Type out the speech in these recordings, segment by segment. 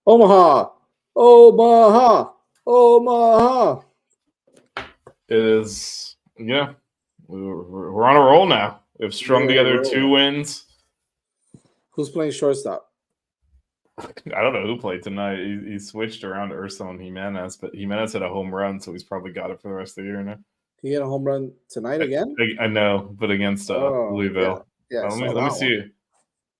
Omaha, Omaha, Omaha. It is, yeah. We're on a roll now. We've strung together 2 wins. Who's playing shortstop? I don't know who played tonight. He switched around Urso and Jimenez, but Jimenez had a home run, so he's probably got it for the rest of the year now. He had a home run tonight again? I know, but against Louisville. Yeah, let me see.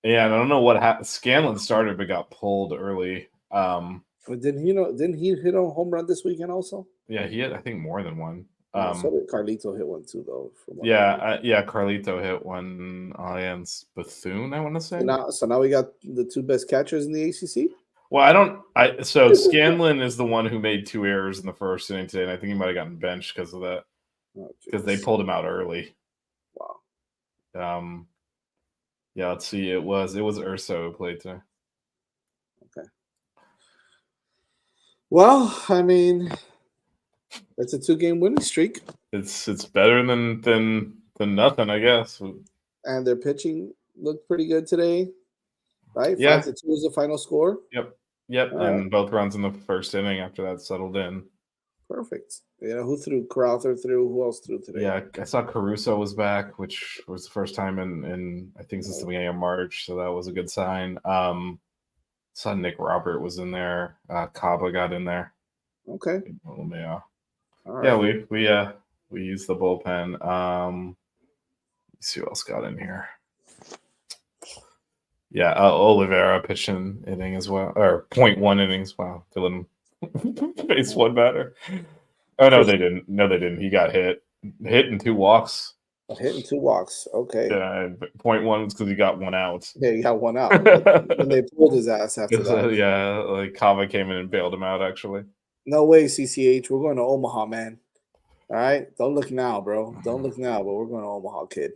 Yeah, I don't know what happened. Scanlon started but got pulled early. Didn't he hit a home run this weekend also? Yeah, he had, I think, more than one. So did Carlito hit one too, though. Carlito hit one against Bethune, I want to say. So now we got the 2 best catchers in the ACC? Well, so Scanlon is the one who made 2 errors in the first inning today, and I think he might have gotten benched because of that. Because they pulled him out early. Wow. Yeah, let's see. It was Urso who played today. Okay. Well, I mean, it's a 2-game winning streak. It's better than nothing, I guess. And their pitching looked pretty good today, right? Yeah. 5-2 is the final score. Yep. And both runs in the first inning after that settled in. Perfect. Who threw? Crowther threw. Who else threw today? Yeah, I saw Caruso was back, which was the first time in I think since the beginning of March, so that was a good sign. Saw Nick Robert was in there. Kaba got in there. Okay. Yeah. All yeah, right. we used the bullpen. Let's see who else got in here. Yeah, Oliveira pitched an inning as well, or 0.1 innings. Wow, Dylan faced one batter. Oh no, they didn't. No, they didn't. He got hit and 2 walks. Hit and 2 walks. Okay. Yeah, 0.1 was because he got 1 out. Yeah, he got 1 out. And they pulled his ass after that. Yeah, like Kava came in and bailed him out. Actually. No way, CCH. We're going to Omaha, man. All right, don't look now, bro. Don't look now, but we're going to Omaha, kid.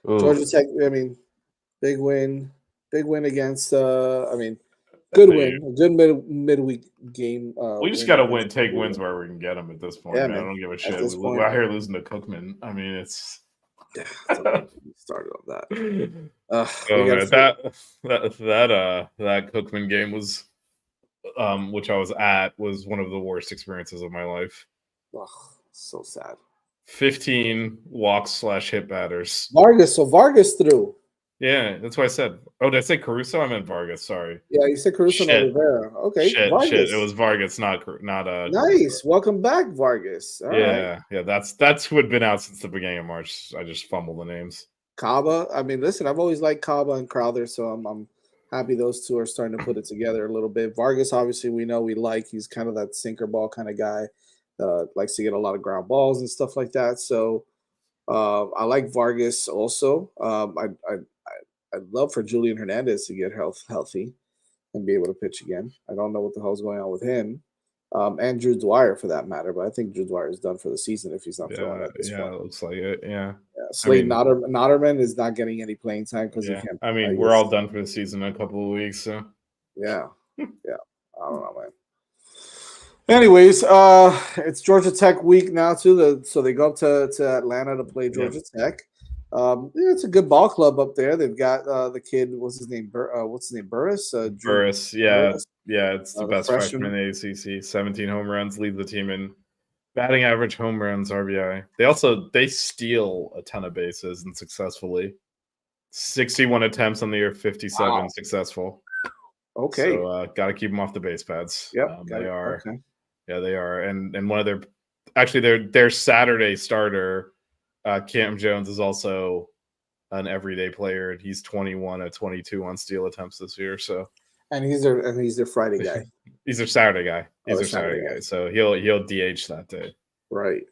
Georgia Tech. I mean, big win against. Good win. A good midweek game. We just got to take wins where we can get them at this point. Yeah, man. I don't give a shit. We're out here losing to Cookman. I mean, it's. Yeah, started on that. That Cookman game was, which I was at, was one of the worst experiences of my life. Oh, so sad. 15 walks / hit batters. Vargas. So Vargas threw. Yeah, that's what I said. Oh, did I say Caruso? I meant Vargas. Sorry. Yeah, you said Caruso and Oliveira. Okay. Shit. It was Vargas, not nice. Welcome back, Vargas. All right. Yeah. That's who had been out since the beginning of March. I just fumbled the names. Kaba. I mean, listen, I've always liked Kaba and Crowther, so I'm happy those 2 are starting to put it together a little bit. Vargas, obviously, we know we like. He's kind of that sinker ball kind of guy. Likes to get a lot of ground balls and stuff like that. So I like Vargas also. I'd love for Julian Hernandez to get healthy and be able to pitch again. I don't know what the hell's going on with him. And Drew Dwyer for that matter, but I think Drew Dwyer is done for the season if he's not throwing at this point. Yeah, it looks like it. Yeah. Slade Notterman is not getting any playing time because he can't. I mean, we're all done for the season in a couple of weeks, so yeah. I don't know, man. Anyways, it's Georgia Tech week now too. So they go up to Atlanta to play Georgia Tech. It's a good ball club up there. They've got the kid. What's his name? Burris. Burris. Yeah. It's the best freshman in the ACC. 17 home runs, lead the team in batting average, home runs, RBI. They steal a ton of bases and successfully. 61 attempts on the year, 57 successful. Okay. So got to keep them off the base pads. Yep. They are. Okay. Yeah, they are. And one of their Saturday starter. Cam Jones is also an everyday player. He's 21 of 22 on steal attempts this year. So, and he's their Friday guy. He's their Saturday guy. He's their Saturday guy. So he'll DH that day. Right.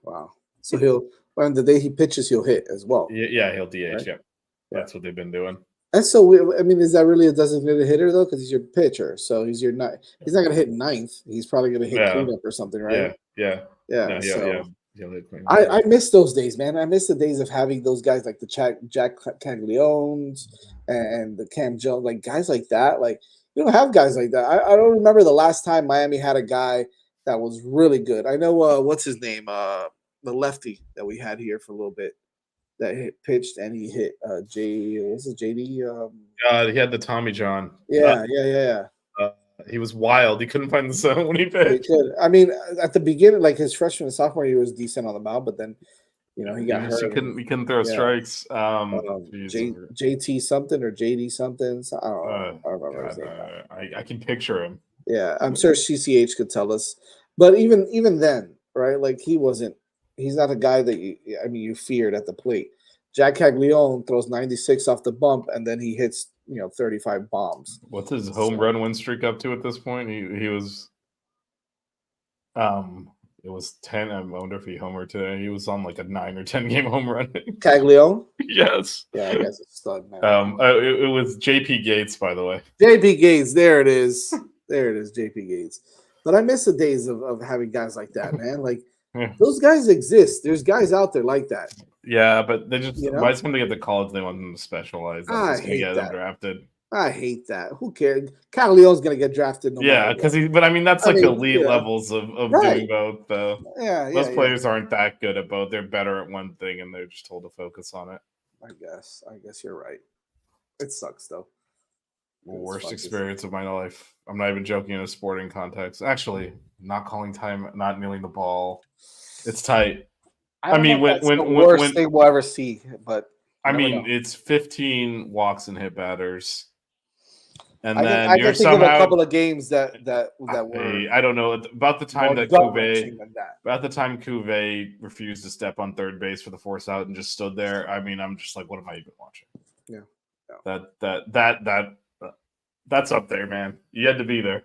Wow. So on the day he pitches, he'll hit as well. Yeah, he'll DH. Right? Yep. That's what they've been doing. And so, I mean, is that really a designated hitter though? Because he's your pitcher, so he's not going to hit ninth. He's probably going to hit cleanup or something, right? Yeah. I miss those days, man. I miss the days of having those guys like the Jack Cagliones and the Cam Jones, like guys like that. Like you don't have guys like that. I don't remember the last time Miami had a guy that was really good. I know what's his name, the lefty that we had here for a little bit. that pitched and he hit what's it, JD? He had the Tommy John. Yeah. He was wild. He couldn't find the zone when he pitched. He could. I mean, at the beginning, like his freshman and sophomore year was decent on the mound, but then he got hurt. He couldn't throw strikes. JT something or JD something. So I don't remember his name. I can picture him. Yeah, I'm sure CCH could tell us. But even then, right? Like he's not a guy that you feared at the plate. Jack Caglione throws 96 off the bump, and then he hits 35 bombs. What's his home run win streak up to at this point? He was it was 10. I wonder if he homered today. He was on like a 9 or 10 game home run. Caglione? Yes. Yeah, I guess it's stud, man. It was JP Gates, by the way. JP Gates, there it is. There it is, JP Gates. But I miss the days of having guys like that, man. Like those guys exist. There's guys out there like that. Yeah, but they just by the time they get to college, they want them to specialize. I hate get that. Them drafted. I hate that. Who cares? Caglianone's gonna get drafted. Because but I mean that's elite levels of doing both. Though. Most players aren't that good at both. They're better at one thing, and they're just told to focus on it. I guess you're right. It sucks though. Worst experience of my life. I'm not even joking in a sporting context. Actually, not calling time, not kneeling the ball. It's tight. I mean, when the worst thing we'll ever see, but I mean, it's 15 walks and hit batters. And I can think of a couple of games that were. I don't know about the time that Cuvée refused to step on third base for the force out and just stood there. I mean, I'm just like, what am I even watching? Yeah. That's up there, man. You had to be there.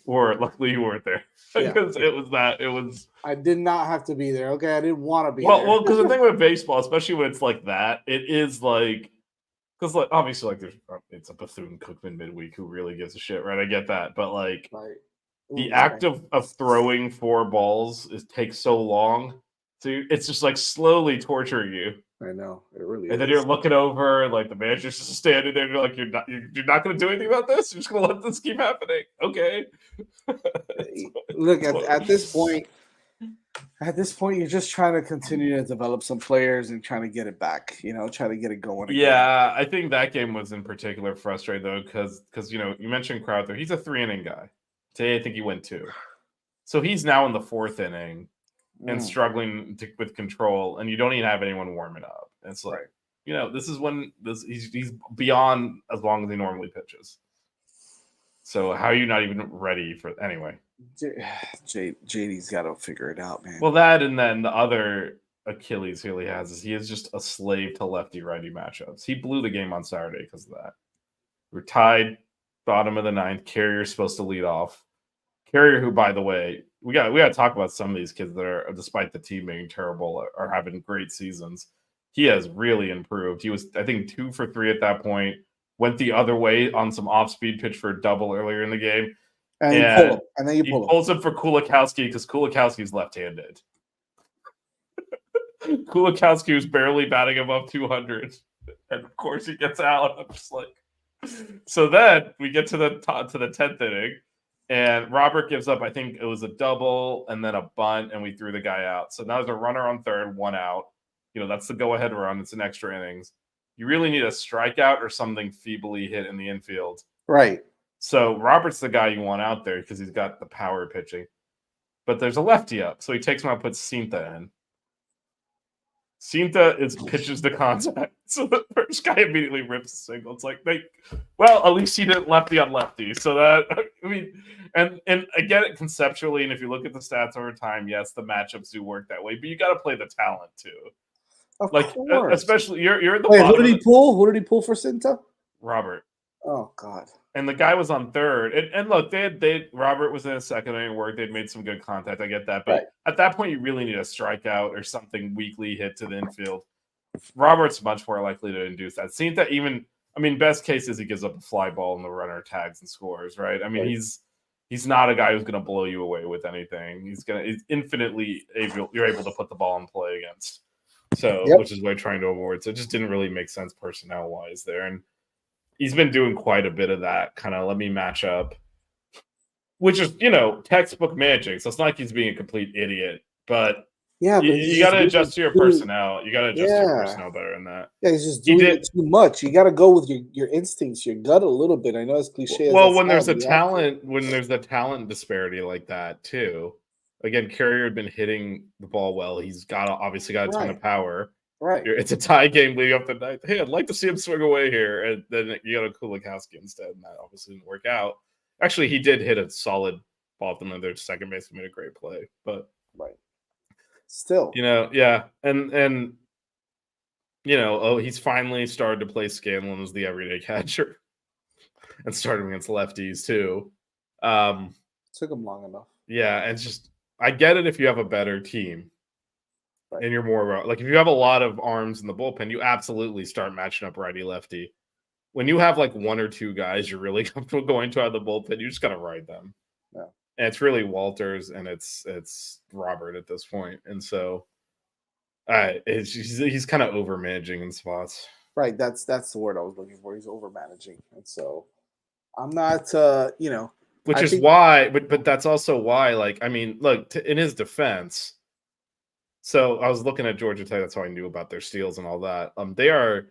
or luckily you weren't there because it was. I did not have to be there. Okay, I didn't want to be there. Well, because the thing with baseball, especially when it's like that, it is like. Because like obviously it's a Bethune-Cookman midweek who really gives a shit, right? I get that, but like the act of throwing 4 balls takes so long, so it's just like slowly torturing you. I know it really. And then you're looking over, like the manager's just standing there. You're like, you're not going to do anything about this. You're just going to let this keep happening. Okay. Look at this point. At this point, you're just trying to continue to develop some players and trying to get it back, try to get it going again. Yeah, I think that game was in particular frustrating, though, because you mentioned Crowther. He's a 3-inning guy. Today, I think he went 2. So he's now in the 4th inning and struggling with control, and you don't even have anyone warming up. And it's like, this is when he's beyond as long as he normally pitches. So how are you not even ready for anyway? JD's got to figure it out, man. Well, that and then the other Achilles heel he has is he is just a slave to lefty-righty matchups. He blew the game on Saturday because of that. We're tied, bottom of the 9th. Carrier's supposed to lead off. Carrier, who, by the way, we got to talk about some of these kids that are, despite the team being terrible, are having great seasons. He has really improved. He was, I think, 2 for 3 at that point. Went the other way on some off-speed pitch for a double earlier in the game. And you pull him. And then you pull him. He pulls him for Kulikowski because Kulikowski's left-handed. Kulikowski was barely batting above 200. And, of course, he gets out. I'm just like... So then we get to the 10th inning. And Robert gives up, I think it was a double and then a bunt, and we threw the guy out. So now there's a runner on third, 1 out. That's the go-ahead run. It's an extra innings. You really need a strikeout or something feebly hit in the infield. Right. So Robert's the guy you want out there because he's got the power pitching. But there's a lefty up. So he takes him out, puts Cinta in. Cinta pitches the contact. So the first guy immediately rips the single. It's like, at least he didn't lefty on lefty. So that, and I get it conceptually. And if you look at the stats over time, yes, the matchups do work that way. But you got to play the talent too. Of course. Especially you're in the. Wait, who did he pull? Who did he pull for Cinta? Robert. Oh God. And the guy was on third. And look, Robert was in a second inning work. They'd made some good contact. I get that. But at that point, you really need a strikeout or something weakly hit to the infield. Robert's much more likely to induce that. Cinta best case is he gives up a fly ball and the runner tags and scores, right? He's not a guy who's going to blow you away with anything. He's infinitely you're able to put the ball in play against. So, which is what I'm trying to avoid. So it just didn't really make sense personnel-wise there. And he's been doing quite a bit of that, kind of let me match up, which is, textbook magic. So it's not like he's being a complete idiot, but Yeah, but you got to adjust to your personnel. You got to adjust to your personnel better than that. Yeah, he's just doing it too much. You got to go with your instincts, your gut a little bit. I know it's cliche. Well, when there's a talent disparity like that too. Again, Carrier had been hitting the ball well. He's obviously got a ton of power. Right. It's a tie game leading up the night. Hey, I'd like to see him swing away here, and then you got a Kulikowski instead, and that obviously didn't work out. Actually, he did hit a solid ball from their second baseman, made a great play, but still, and he's finally started to play Scanlon as the everyday catcher, and started against lefties too. Took him long enough. Yeah, and just I get it if you have a better team. And you're more like if you have a lot of arms in the bullpen, you absolutely start matching up righty lefty. When you have like one or two guys you're really comfortable going to out of the bullpen, you just got to ride them. Yeah. And it's really Walters and it's Robert at this point, and so he's kind of over managing in spots. Right, that's the word I was looking for. He's over managing, and so I'm not, which is why, but that's also why. Like, I mean, look, in his defense. So I was looking at Georgia Tech. That's how I knew about their steals and all that. They are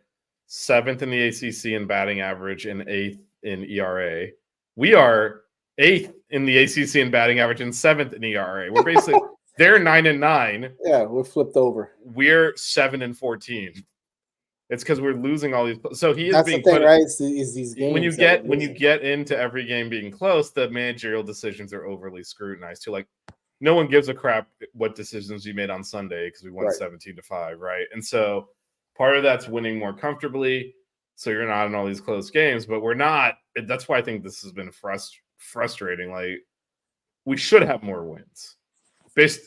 7th in the ACC in batting average and 8th in ERA. We are 8th in the ACC in batting average and 7th in ERA. We're basically they're 9-9. Yeah, we're flipped over. We're 7-14. It's because we're losing all these. So he is That's being the thing, put, right? Is these games when you get into every game being close, the managerial decisions are overly scrutinized too. Like, no one gives a crap what decisions you made on Sunday because we won 17-5, right? And so part of that's winning more comfortably, so you're not in all these close games. But we're not. That's why I think this has been frustrating. Like, we should have more wins.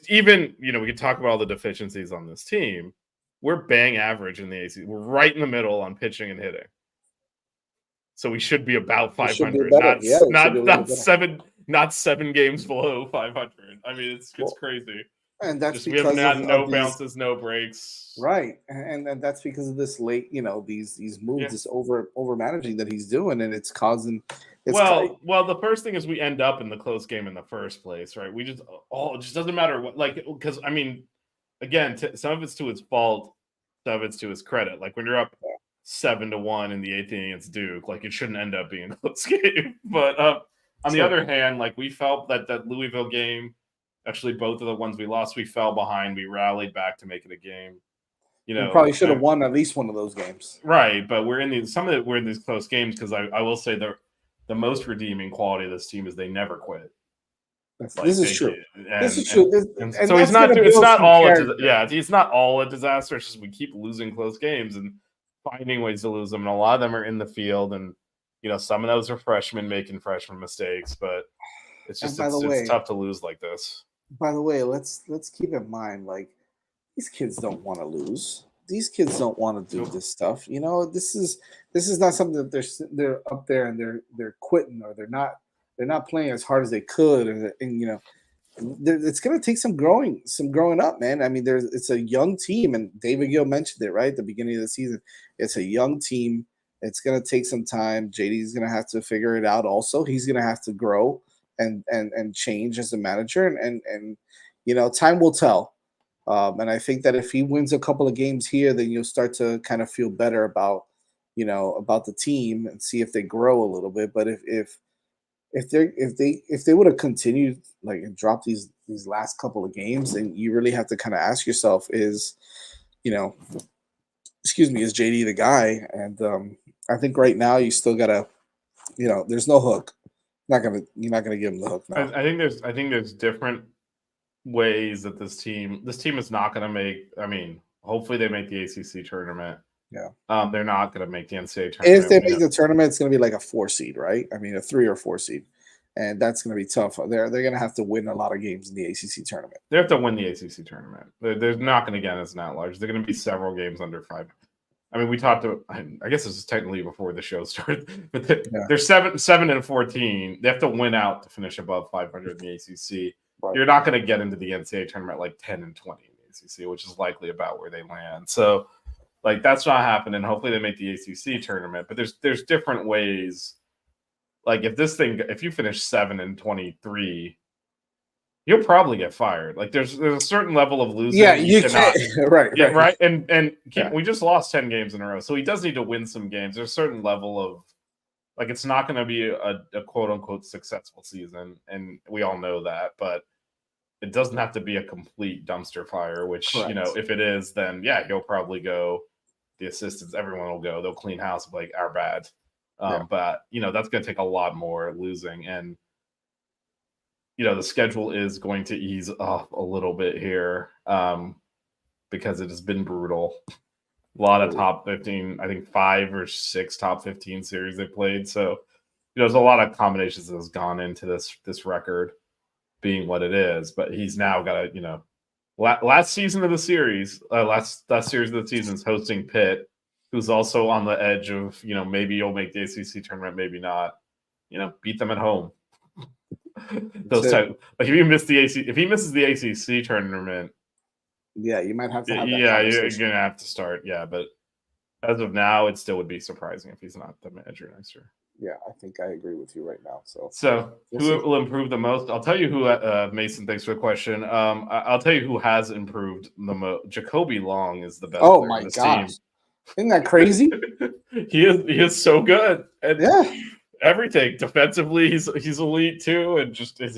Even we could talk about all the deficiencies on this team. We're bang average in the ACC. We're right in the middle on pitching and hitting. So we should be about 500, not 7 games below 500. I mean, it's crazy. And that's just, because we have no bounces, no breaks. Right. And that's because of this late, these moves, this over managing that he's doing, and it's causing well, the first thing is we end up in the close game in the first place, right? We just it just doesn't matter what, like, because I mean, again, some of it's to his fault, some of it's to his credit. Like when you're up 7-1 in the 8th inning against Duke, like it shouldn't end up being a close game. But on the other hand, like we felt that Louisville game, actually both of the ones we lost, we fell behind. We rallied back to make it a game. We probably should have won at least one of those games. Right, but we're in these close games because I will say the most redeeming quality of this team is they never quit. This is true. This is true. So he's not. It's not all. It's not all a disaster. It's just we keep losing close games and finding ways to lose them, and a lot of them are in the field, and some of those are freshmen making freshman mistakes, but it's just it's tough to lose like this. By the way, let's keep in mind, like, these kids don't want to lose. These kids don't want to do this stuff. This is not something that they're up there and they're quitting, or they're not playing as hard as they could, and it's going to take some growing up, man. I mean, it's a young team, and David Gill mentioned it right at the beginning of the season. It's a young team. It's going to take some time. JD's going to have to figure it out. Also, he's going to have to grow and change as a manager, and time will tell. And I think that if he wins a couple of games here, then you'll start to kind of feel better about the team and see if they grow a little bit. But if they would have continued like and dropped these last couple of games, then you really have to kind of ask yourself, is JD the guy? And I think right now you still gotta, there's no hook. You're not gonna give him the hook now. I think there's different ways that this team is not gonna make. I mean, hopefully they make the ACC tournament. Yeah. They're not going to make the NCAA tournament. If they make the tournament, it's going to be like a 4 seed, right? I mean, a 3 or 4 seed, and that's going to be tough. They're going to have to win a lot of games in the ACC tournament. They have to win the ACC tournament. They're not going to get as an at-large. They're going to be several games under 5. I mean, we talked to. I guess this is technically before the show started, but they're 7-14. They have to win out to finish above 500 in the ACC. Right. You're not going to get into the NCAA tournament like 10-20 in the ACC, which is likely about where they land. So. Like, that's not happening. Hopefully they make the ACC tournament. But there's different ways. Like, if you finish 7-23, You'll probably get fired. Like there's a certain level of losing. Yeah, you can't. Right. Yeah, right. And we just lost 10 games in a row, so he does need to win some games. There's a certain level of like it's not going to be a quote unquote successful season, and we all know that. But it doesn't have to be a complete dumpster fire. Which Correct. if it is, then yeah, he'll probably go. The assistants, everyone will go. They'll clean house. Like our bad. But that's going to take a lot more losing and. The schedule is going to ease off a little bit here because it has been brutal. A lot of top 15, I think 5 or 6 top 15 series they played. So, there's a lot of combinations that has gone into this record being what it is. But he's now got to, last season of the series, last series of the season is hosting Pitt, who's also on the edge of, maybe you'll make the ACC tournament, maybe not. Beat them at home. Those type, like if he misses the ACC tournament, yeah, you might have to have that you're gonna have to start. Yeah, but as of now, it still would be surprising if he's not the manager next year. Yeah, I think I agree with you right now. So who will improve the most? I'll tell you who. Mason, thanks for the question. I'll tell you who has improved the most. Jacoby Long is the best. Oh my gosh, isn't that crazy? He is so good. And yeah. Everything defensively, he's elite too, and just he's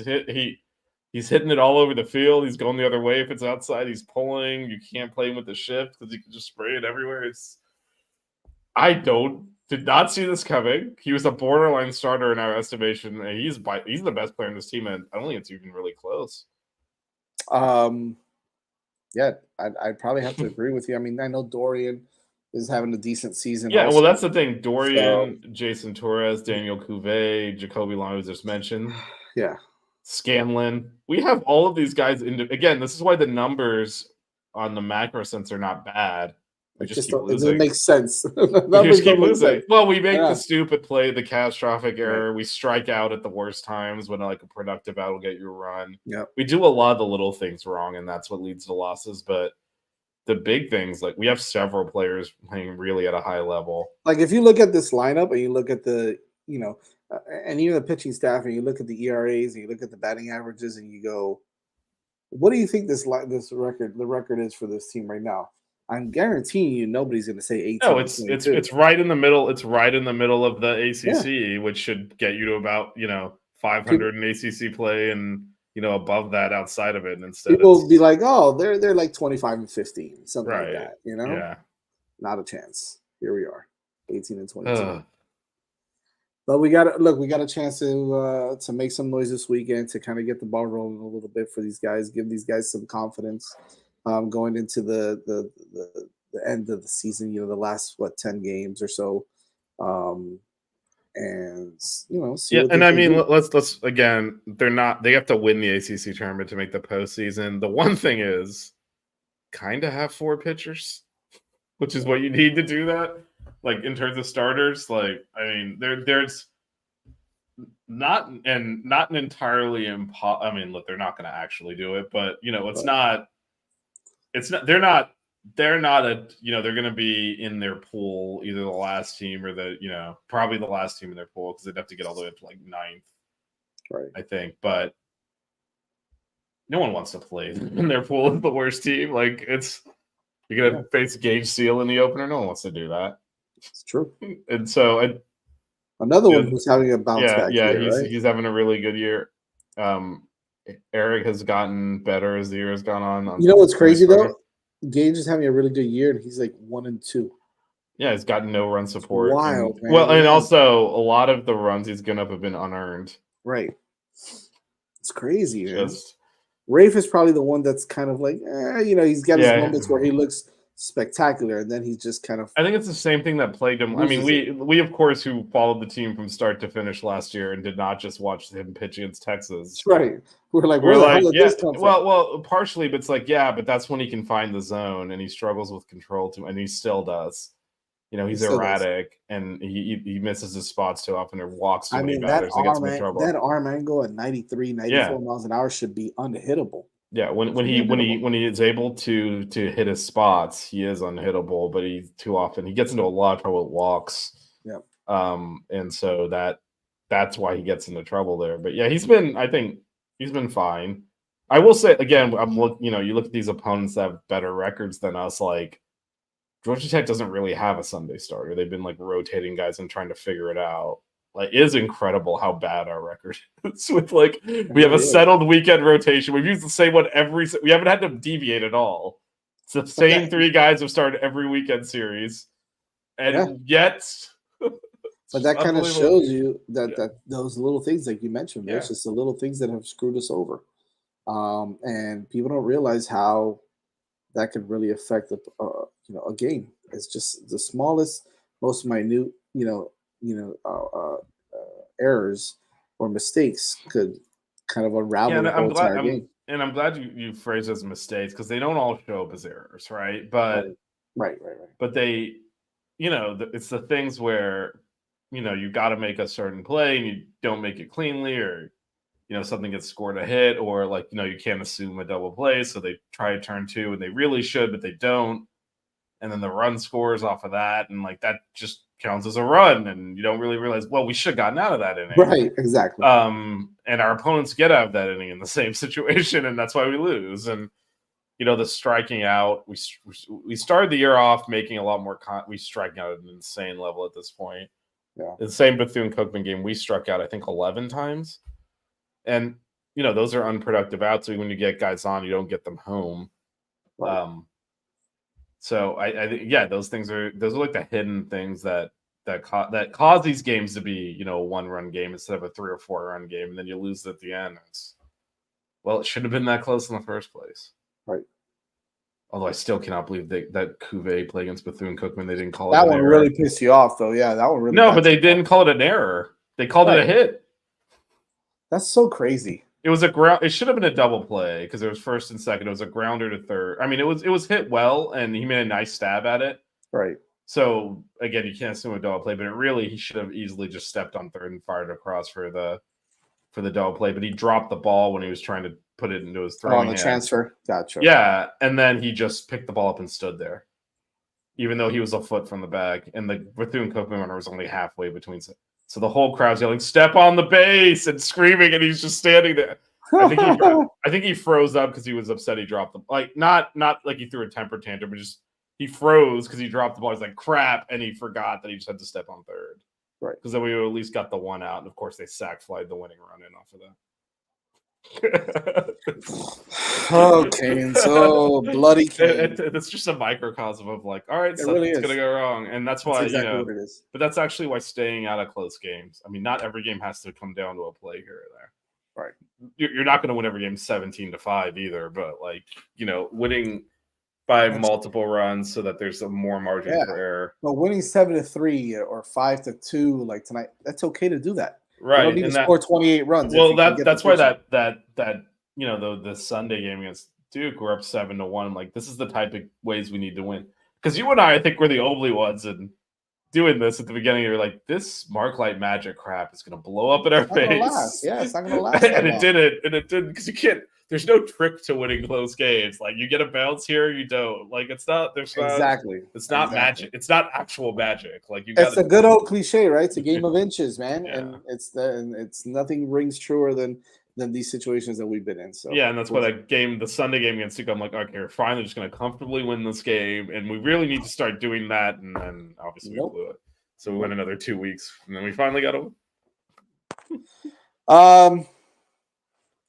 hitting it all over the field. He's going the other way if it's outside. He's pulling. You can't play him with the shift because you can just spray it everywhere. Did not see this coming. He was a borderline starter in our estimation. And he's the best player in this team, and I don't think it's even really close. Yeah, I'd probably have to agree with you. I mean, I know Dorian is having a decent season. Yeah, well, that's the thing. Dorian, Jason Torres, Daniel Cuvée, Jacoby Long, who just mentioned. Yeah. Scanlon. We have all of these guys. Again, this is why the numbers on the macro sense are not bad. We just keep losing. It doesn't make sense. We just keep losing. Well, we make the stupid play, the catastrophic error. Right. We strike out at the worst times when like a productive out will get you a run. Yeah. We do a lot of the little things wrong, and that's what leads to losses. But the big things, like we have several players playing really at a high level. Like if you look at this lineup and you look at the, and even the pitching staff, and you look at the ERAs and you look at the batting averages, and you go, what do you think the record is for this team right now? I'm guaranteeing you nobody's going to say 18. No, it's right in the middle. It's right in the middle of the ACC, which should get you to about 500 in ACC play and above that outside of it. And instead, people will be like, oh, they're like 25 and 15, something like that. Yeah, not a chance. Here we are, 18 and 22. But we got a chance to make some noise this weekend to kind of get the ball rolling a little bit for these guys, give these guys some confidence going into the end of the season. The last 10 games or so, and see and I mean, let's again, they have to win the ACC tournament to make the postseason. The one thing is, kind of have 4 pitchers, which is what you need to do that. Like in terms of starters, like I mean, there's not an entirely I mean, look, they're not going to actually do it, but it's not. They're not they're going to be in their pool, either the last team or probably the last team in their pool, because they'd have to get all the way up to like 9th, right? I think. But no one wants to play in their pool with the worst team. Like you're going to face Gage Seal in the opener. No one wants to do that. It's true. And so another one who's having a bounce back. Yeah, he's having a really good year. Eric has gotten better as the year has gone on. You know what's crazy though? Gage is having a really good year, and he's like 1-2. Yeah, he's gotten no run support. It's wild, man. Well, and also a lot of the runs he's given up have been unearned. Right. It's crazy, man. Rafe is probably the one that's kind of like, he's got his moments where he looks spectacular, and then he's just kind of. I think it's the same thing that plagued him. I mean, we of course who followed the team from start to finish last year and did not just watch him pitch against Texas. That's right. We're like, this come from? Well, partially, but it's like, but that's when he can find the zone, and he struggles with control too, and he still does. He's erratic, and he misses his spots too often, or walks too many batters and gets in trouble. That arm angle at 93, 94 miles an hour should be unhittable. Yeah, when he is able to hit his spots, he is unhittable. But he too often he gets into a lot of trouble with walks. Yeah. And so that's why he gets into trouble there. But yeah, I think he's been fine. I will say again, you look at these opponents that have better records than us. Like Georgia Tech doesn't really have a Sunday starter. They've been like rotating guys and trying to figure it out. Like, it is incredible how bad our record is. With like, we have a settled weekend rotation. We've used the same one we haven't had to deviate at all. It's the same three guys have started every weekend series, and yet. But that kind of shows you that those little things, like you mentioned, there's just the little things that have screwed us over, and people don't realize how that could really affect a game. It's just the smallest, most minute, errors or mistakes could kind of unravel the whole entire game. And I'm glad you phrased as mistakes, because they don't all show up as errors, right? But right. But they, it's the things where you got to make a certain play and you don't make it cleanly, or something gets scored a hit, or like you can't assume a double play, so they try a turn two and they really should, but they don't, and then the run scores off of that, and like that just counts as a run, and you don't really realize, well, we should have gotten out of that inning, right? Exactly. And our opponents get out of that inning in the same situation, and that's why we lose. And the striking out, we started the year off making a lot more we striking out at an insane level at this point. Yeah. The same Bethune-Cookman game, we struck out I think 11 times. And those are unproductive outs. So when you get guys on, you don't get them home. Right. So I think those are like the hidden things that cause these games to be a 1-run game instead of a 3 or 4-run game, and then you lose at the end. It should have been that close in the first place. Right. Although I still cannot believe that Cuvée play against Bethune-Cookman, they didn't call that it. That one really pissed you off, though. Yeah, that one really. No, but they didn't call it an error. They called it a hit. That's so crazy. It was a ground. It should have been a double play because it was first and second. It was a grounder to third. I mean, it was hit well, and he made a nice stab at it. Right. So again, you can't assume a double play, but he should have easily just stepped on third and fired across for the double play. But he dropped the ball when he was trying to put it into his throwing. On the transfer, gotcha. Yeah, and then he just picked the ball up and stood there, even though he was a foot from the bag, and the Bethune-Cookman runner was only halfway between. So the whole crowd's yelling, "Step on the base!" and screaming, and he's just standing there. I think he froze up because he was upset he dropped the not like he threw a temper tantrum, but just he froze because he dropped the ball. He's like, crap, and he forgot that he just had to step on third. Right. Because then we at least got the one out, and of course they sack flied the winning run in off of that. Okay, and so bloody Kane. It's just a microcosm of like, all right, something's really gonna go wrong, and that's why exactly what it is. But that's actually why staying out of close games. I mean, not every game has to come down to a play here or there. Right. You're not going to win every game 17-5 either, but winning by multiple runs so that there's a more margin for error. But winning 7-3 or 5-2 like tonight, that's okay to do that. Right. You don't need to score 28 runs. Well, that's why that the Sunday game against Duke, we're up 7-1. Like, this is the type of ways we need to win. Because you and I think we're the only ones and doing this at the beginning. You're like, this Marklight magic crap is going to blow up in our face. Yeah, it's not going to last. And it didn't, because you can't. There's no trick to winning close games. Like, you get a bounce here, you don't. Like, it's not. There's not exactly. It's not magic. It's not actual magic. Like, it's a good old cliche, right? It's a game of inches, man, and it's nothing rings truer than these situations that we've been in. So yeah, and that's why the Sunday game against Duke, I'm like, okay, we're finally just going to comfortably win this game, and we really need to start doing that. And then obviously we blew it, so we went another 2 weeks, and then we finally got to win.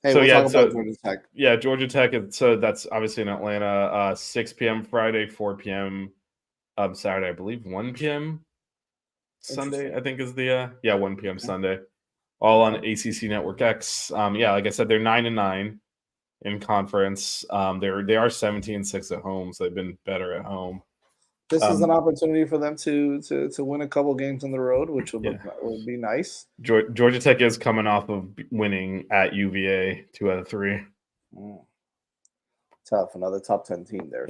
Hey, so talk about Georgia Tech. Yeah, Georgia Tech. So that's obviously in Atlanta. 6 p.m. Friday, 4 p.m. Saturday, I believe. 1 p.m. Sunday, I think is the 1 p.m. Sunday. All on ACC Network X. Like I said, they're 9-9 in conference. They are 17-6 at home, so they've been better at home. This is an opportunity for them to win a couple games on the road, which will be nice. Georgia Tech is coming off of winning at UVA 2 out of 3. Tough, another top 10 team there.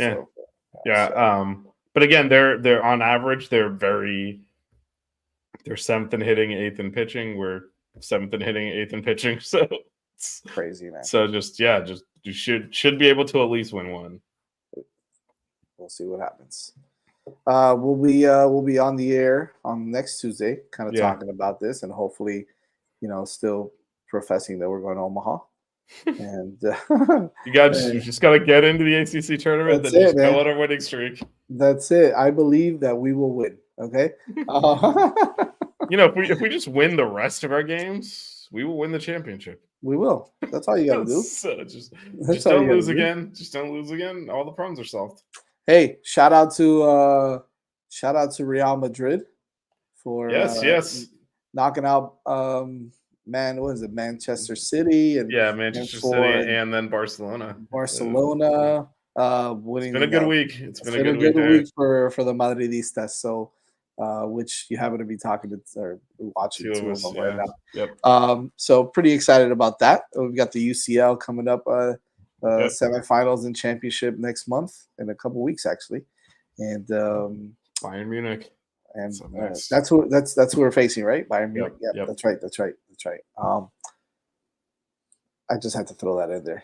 Yeah. So. But again, they're on average they're 7th in hitting, 8th in pitching. We're 7th in hitting, 8th in pitching. So it's crazy, man. So just you should be able to at least win one. We'll see what happens. We'll be on the air on next Tuesday, kind of talking about this, and hopefully, still professing that we're going to Omaha. And you just got to get into the ACC tournament. Then just go on a winning streak. That's it. I believe that we will win. Okay. If we just win the rest of our games, we will win the championship. We will. That's all you got to do. So just don't lose again. Just don't lose again. All the problems are solved. Hey, shout out to Real Madrid for knocking out what is it, Manchester City and Manchester City and then Barcelona. Winning. It's been a good week. It's been a good week for the Madridistas. So, which you happen to be talking to or watching two of them right now. Yep. So pretty excited about that. We've got the UCL coming up, semifinals and championship next month in a couple weeks actually, and Bayern Munich. And that's who we're facing, right? Bayern Munich. Yep. That's right. I just had to throw that in there,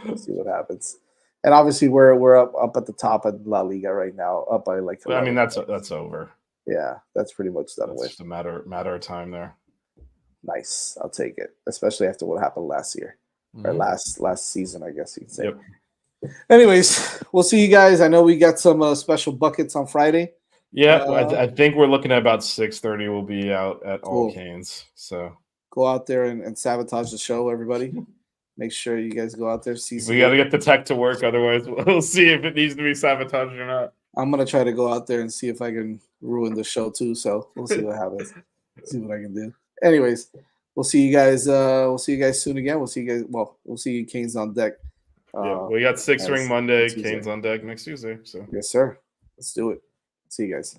Let's see what happens. And obviously, we're up at the top of La Liga right now, up by like. I mean, that's over. Yeah, that's pretty much done with. Just a matter of time there. Nice, I'll take it, especially after what happened last year or last season, I guess you could say. Yep. Anyways, we'll see you guys. I know we got some special buckets on Friday. Yeah, I think we're looking at about 6:30. We'll be out at All Canes. So go out there and sabotage the show, everybody. Make sure you guys go out there. We got to get the tech to work. Otherwise, we'll see if it needs to be sabotaged or not. I'm going to try to go out there and see if I can ruin the show too. So we'll see what happens. See what I can do. Anyways, we'll see you guys. We'll see you guys soon again. We'll see you guys. Well, we'll see you Canes on deck. We got 6 ring Monday. Canes on deck next Tuesday. So yes, sir. Let's do it. See you guys.